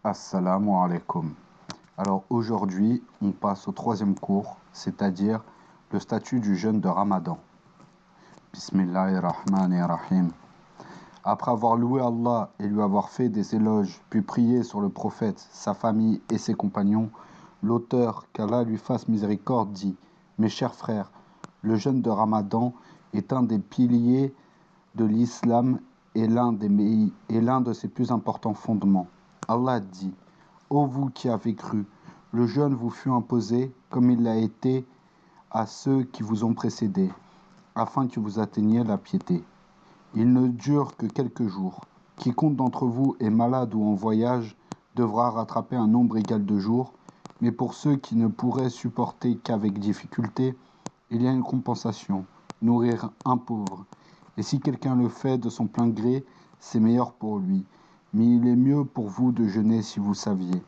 Assalamu alaikum. Alors aujourd'hui, on passe au troisième cours, c'est-à-dire le statut du jeûne de Ramadan. Bismillahirrahmanirrahim. Après avoir loué Allah et lui avoir fait des éloges, puis prié sur le prophète, sa famille et ses compagnons, l'auteur, qu'Allah lui fasse miséricorde, dit : Mes chers frères, le jeûne de Ramadan est un des piliers de l'islam et l'un de ses plus importants fondements. Allah dit : Ô vous qui avez cru, le jeûne vous fut imposé comme il l'a été à ceux qui vous ont précédés, afin que vous atteigniez la piété. Il ne dure que quelques jours. Quiconque d'entre vous est malade ou en voyage devra rattraper un nombre égal de jours, mais pour ceux qui ne pourraient supporter qu'avec difficulté, il y a une compensation, nourrir un pauvre. Et si quelqu'un le fait de son plein gré, c'est meilleur pour lui. Mais il est mieux pour vous de jeûner si vous saviez.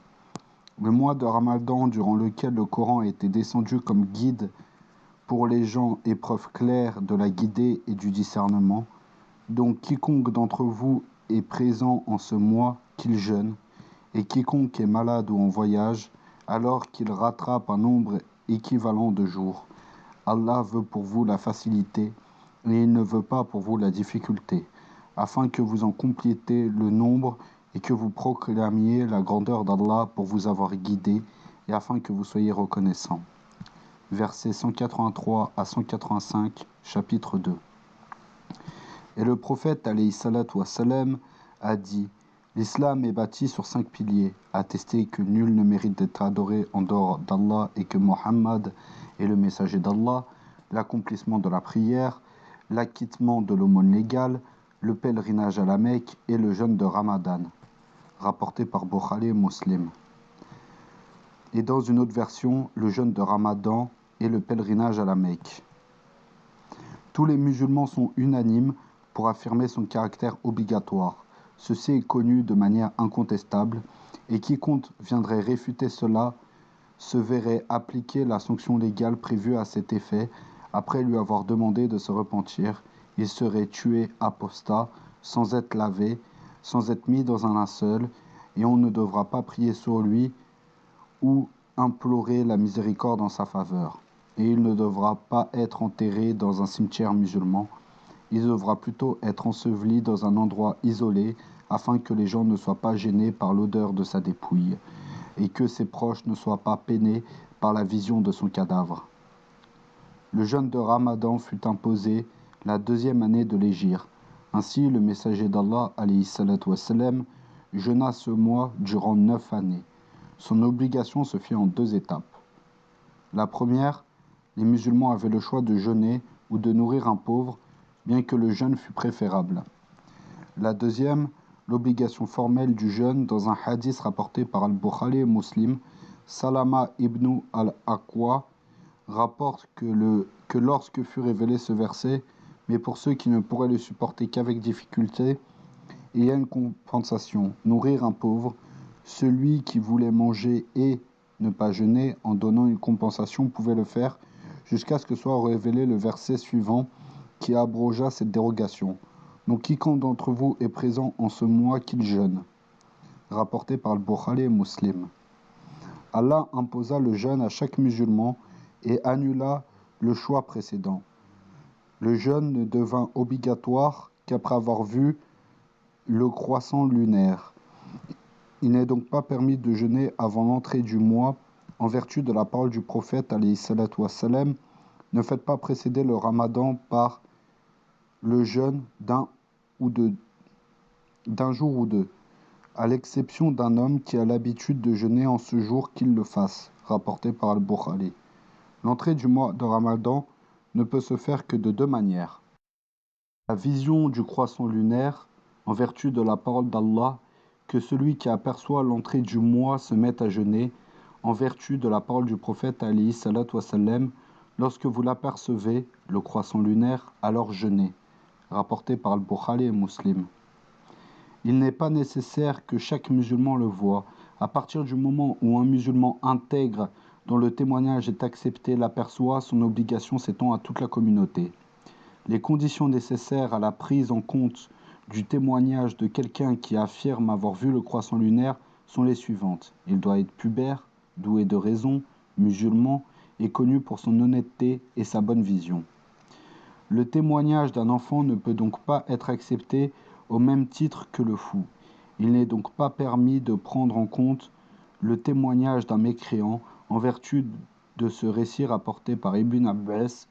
Le mois de Ramadan, durant lequel le Coran a été descendu comme guide pour les gens et preuve claire de la guidée et du discernement. Donc quiconque d'entre vous est présent en ce mois, qu'il jeûne, et quiconque est malade ou en voyage, alors qu'il rattrape un nombre équivalent de jours. Allah veut pour vous la facilité, et il ne veut pas pour vous la difficulté, afin que vous en complétiez le nombre et que vous proclamiez la grandeur d'Allah pour vous avoir guidé, et afin que vous soyez reconnaissants. Versets 183 à 185, chapitre 2. Et le prophète alayhi salatu wassalam a dit : L'islam est bâti sur 5 piliers, attester que nul ne mérite d'être adoré en dehors d'Allah et que Mohammed est le messager d'Allah, l'accomplissement de la prière, l'acquittement de l'aumône légale, le pèlerinage à la Mecque et le jeûne de Ramadan, rapporté par Bukhari et Muslim. Et dans une autre version, le jeûne de Ramadan et le pèlerinage à la Mecque. Tous les musulmans sont unanimes pour affirmer son caractère obligatoire. Ceci est connu de manière incontestable, et quiconque viendrait réfuter cela se verrait appliquer la sanction légale prévue à cet effet. Après lui avoir demandé de se repentir, il serait tué apostat, sans être lavé, sans être mis dans un linceul, et on ne devra pas prier sur lui ou implorer la miséricorde en sa faveur. Et il ne devra pas être enterré dans un cimetière musulman. Il devra plutôt être enseveli dans un endroit isolé, afin que les gens ne soient pas gênés par l'odeur de sa dépouille, et que ses proches ne soient pas peinés par la vision de son cadavre. Le jeûne de Ramadan fut imposé la 2e année de l'Hégire. Ainsi, le messager d'Allah, alayhi salatu wassalam, jeûna ce mois durant 9 années. Son obligation se fit en 2 étapes. La première, les musulmans avaient le choix de jeûner ou de nourrir un pauvre, bien que le jeûne fût préférable. La deuxième, l'obligation formelle du jeûne. Dans un hadith rapporté par Al-Bukhari et Muslim, Salama ibn al-Aqwa rapporte que lorsque fut révélé ce verset, mais pour ceux qui ne pourraient le supporter qu'avec difficulté, il y a une compensation, nourrir un pauvre, celui qui voulait manger et ne pas jeûner en donnant une compensation pouvait le faire, jusqu'à ce que soit révélé le verset suivant qui abrogea cette dérogation. Donc quiconque d'entre vous est présent en ce mois qu'il jeûne. Rapporté par le Bukhari et Muslim. Allah imposa le jeûne à chaque musulman et annula le choix précédent. Le jeûne ne devint obligatoire qu'après avoir vu le croissant lunaire. Il n'est donc pas permis de jeûner avant l'entrée du mois, en vertu de la parole du prophète alayhi salatu wassalam. Ne faites pas précéder le Ramadan par le jeûne d'un jour ou deux, à l'exception d'un homme qui a l'habitude de jeûner en ce jour qu'il le fasse, rapporté par Al-Bukhari. L'entrée du mois de Ramadan ne peut se faire que de 2 manières. La vision du croissant lunaire, en vertu de la parole d'Allah, que celui qui aperçoit l'entrée du mois se mette à jeûner, en vertu de la parole du prophète alayhi salatu wassalam, lorsque vous l'apercevez, le croissant lunaire, alors jeûnez, rapporté par Al-Bukhari et Muslim. Il n'est pas nécessaire que chaque musulman le voie. À partir du moment où un musulman intègre, dont le témoignage est accepté, l'aperçoit, son obligation s'étend à toute la communauté. Les conditions nécessaires à la prise en compte du témoignage de quelqu'un qui affirme avoir vu le croissant lunaire sont les suivantes. Il doit être pubère, doué de raison, musulman et connu pour son honnêteté et sa bonne vision. Le témoignage d'un enfant ne peut donc pas être accepté au même titre que le fou. Il n'est donc pas permis de prendre en compte le témoignage d'un mécréant en vertu de ce récit rapporté par Ibn Abbas.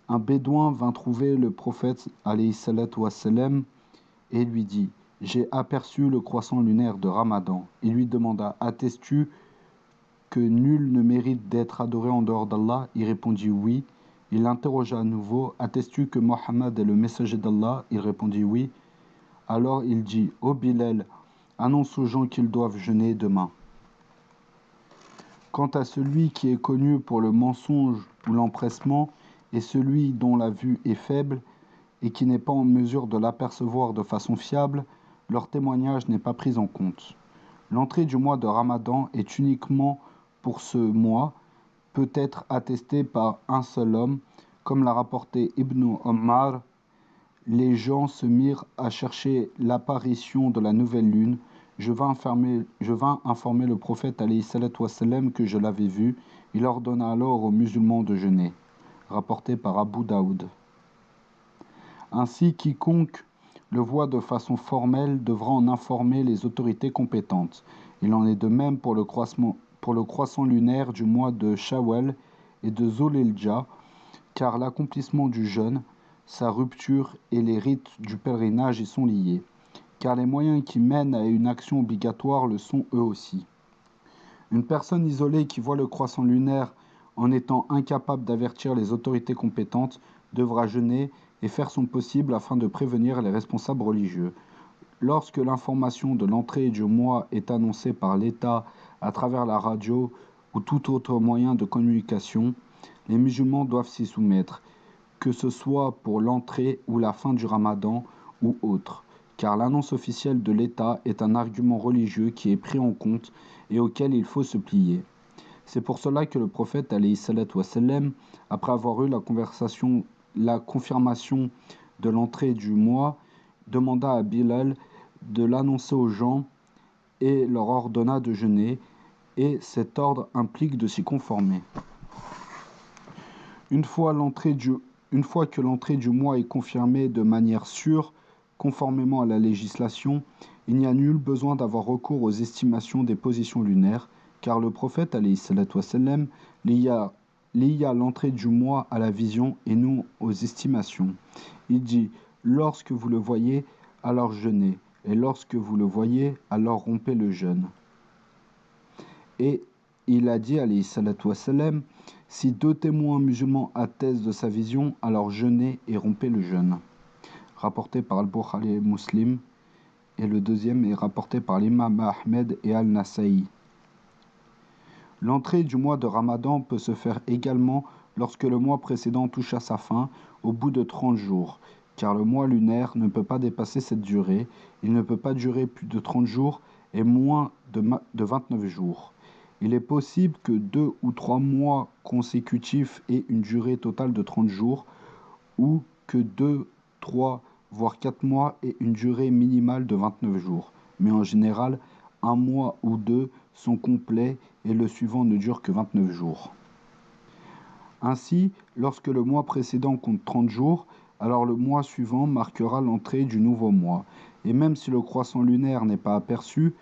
Un bédouin vint trouver le prophète alayhi salatu wassalam et lui dit « J'ai aperçu le croissant lunaire de Ramadan ». Il lui demanda « Attestes-tu que nul ne mérite d'être adoré en dehors d'Allah ?» Il répondit « Oui ». Il l'interrogea à nouveau « Attestes-tu que Mohammed est le messager d'Allah ?» Il répondit « Oui ». Alors il dit « Ô Bilal, annonce aux gens qu'ils doivent jeûner demain. Quant à celui qui est connu pour le mensonge ou l'empressement, et celui dont la vue est faible, et qui n'est pas en mesure de l'apercevoir de façon fiable, leur témoignage n'est pas pris en compte. L'entrée du mois de Ramadan est uniquement pour ce mois, peut être attestée par un seul homme, comme l'a rapporté Ibn Omar. Les gens se mirent à chercher l'apparition de la nouvelle lune. Je vins informer le prophète alayhi salatu wassalam que je l'avais vu. Il ordonna alors aux musulmans de jeûner. Rapporté par Abu Daoud. Ainsi, quiconque le voit de façon formelle devra en informer les autorités compétentes. Il en est de même pour le croissant lunaire du mois de Shawwal et de Zul-Hijja, car l'accomplissement du jeûne, sa rupture et les rites du pèlerinage y sont liés, car les moyens qui mènent à une action obligatoire le sont eux aussi. Une personne isolée qui voit le croissant lunaire en étant incapable d'avertir les autorités compétentes devra jeûner et faire son possible afin de prévenir les responsables religieux. Lorsque l'information de l'entrée du mois est annoncée par l'État à travers la radio ou tout autre moyen de communication, les musulmans doivent s'y soumettre, que ce soit pour l'entrée ou la fin du Ramadan ou autre, car l'annonce officielle de l'État est un argument religieux qui est pris en compte et auquel il faut se plier. C'est pour cela que le prophète, alayhi salatu wassalam, après avoir eu la confirmation de l'entrée du mois, demanda à Bilal de l'annoncer aux gens et leur ordonna de jeûner, et cet ordre implique de s'y conformer. Une fois que l'entrée du mois est confirmée de manière sûre, conformément à la législation, il n'y a nul besoin d'avoir recours aux estimations des positions lunaires, car le prophète alayhi salatu wassalam lia l'entrée du mois à la vision et non aux estimations. Il dit « Lorsque vous le voyez, alors jeûnez, et lorsque vous le voyez, alors rompez le jeûne. » Et il a dit alayhi salatu wassalam « Si 2 témoins musulmans attestent de sa vision, alors jeûnez et rompez le jeûne. » Rapporté par Al-Bukhari et Muslim, et le deuxième est rapporté par l'imam Ahmed et Al-Nasa'i. L'entrée du mois de Ramadan peut se faire également lorsque le mois précédent touche à sa fin, au bout de 30 jours, car le mois lunaire ne peut pas dépasser cette durée, il ne peut pas durer plus de 30 jours et moins de 29 jours. Il est possible que 2 ou 3 mois consécutifs aient une durée totale de 30 jours, ou que 2, 3, voire 4 mois aient une durée minimale de 29 jours. Mais en général, un mois ou 2 sont complets et le suivant ne dure que 29 jours. Ainsi, lorsque le mois précédent compte 30 jours, alors le mois suivant marquera l'entrée du nouveau mois. Et même si le croissant lunaire n'est pas aperçu,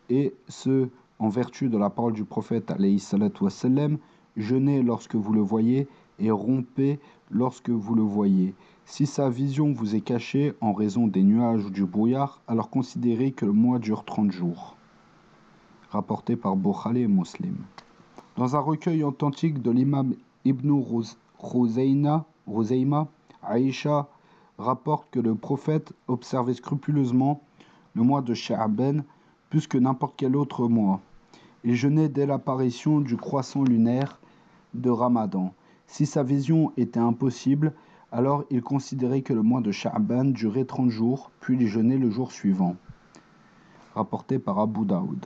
et ce, en vertu de la parole du prophète alayhi salatu wassalam, jeûnez lorsque vous le voyez et rompez lorsque vous le voyez. Si sa vision vous est cachée en raison des nuages ou du brouillard, alors considérez que le mois dure 30 jours. Rapporté par Bukhari et Muslim. Dans un recueil authentique de l'imam Ibn Khuzayma, Aïcha rapporte que le prophète observait scrupuleusement le mois de Sha'ban plus que n'importe quel autre mois. Il jeûnait dès l'apparition du croissant lunaire de Ramadan. Si sa vision était impossible, alors il considérait que le mois de Sha'ban durait 30 jours, puis il jeûnait le jour suivant. Rapporté par Abu Daoud.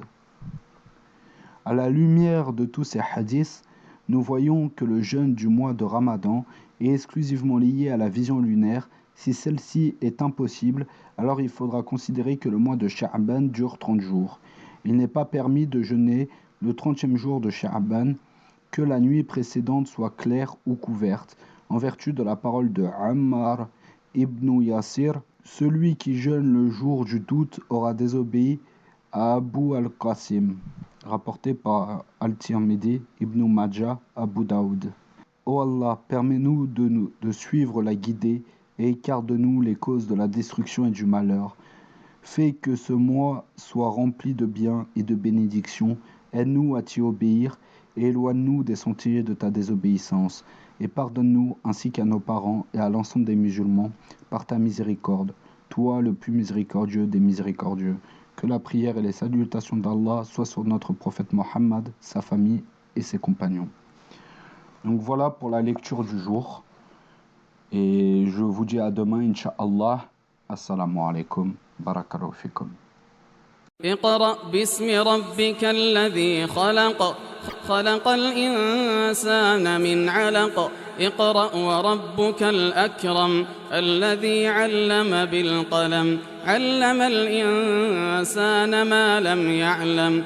À la lumière de tous ces hadiths, nous voyons que le jeûne du mois de Ramadan est exclusivement lié à la vision lunaire. Si celle-ci est impossible, alors il faudra considérer que le mois de Sha'ban dure 30 jours. Il n'est pas permis de jeûner le 30e jour de Sha'ban, que la nuit précédente soit claire ou couverte, en vertu de la parole de Ammar ibn Yasir. Celui qui jeûne le jour du doute aura désobéi à Abu al-Qasim, rapporté par Al-Tirmidhi, Ibn Majah, Abu Daoud. Ô Allah, permets-nous de suivre la guidée et écarte de nous les causes de la destruction et du malheur. Fais que ce mois soit rempli de bien et de bénédictions. Aide-nous à t'y obéir et éloigne-nous des sentiers de ta désobéissance. Et pardonne-nous ainsi qu'à nos parents et à l'ensemble des musulmans par ta miséricorde, toi le plus miséricordieux des miséricordieux. Que la prière et les salutations d'Allah soient sur notre prophète Mohammed, sa famille et ses compagnons. Donc voilà pour la lecture du jour. Et je vous dis à demain, Inch'Allah. Assalamu alaikum. Barakallahu fikum. اقرأ باسم ربك الذي خلق خلق الإنسان من علق اقرأ وربك الأكرم الذي علم بالقلم علم الإنسان ما لم يعلم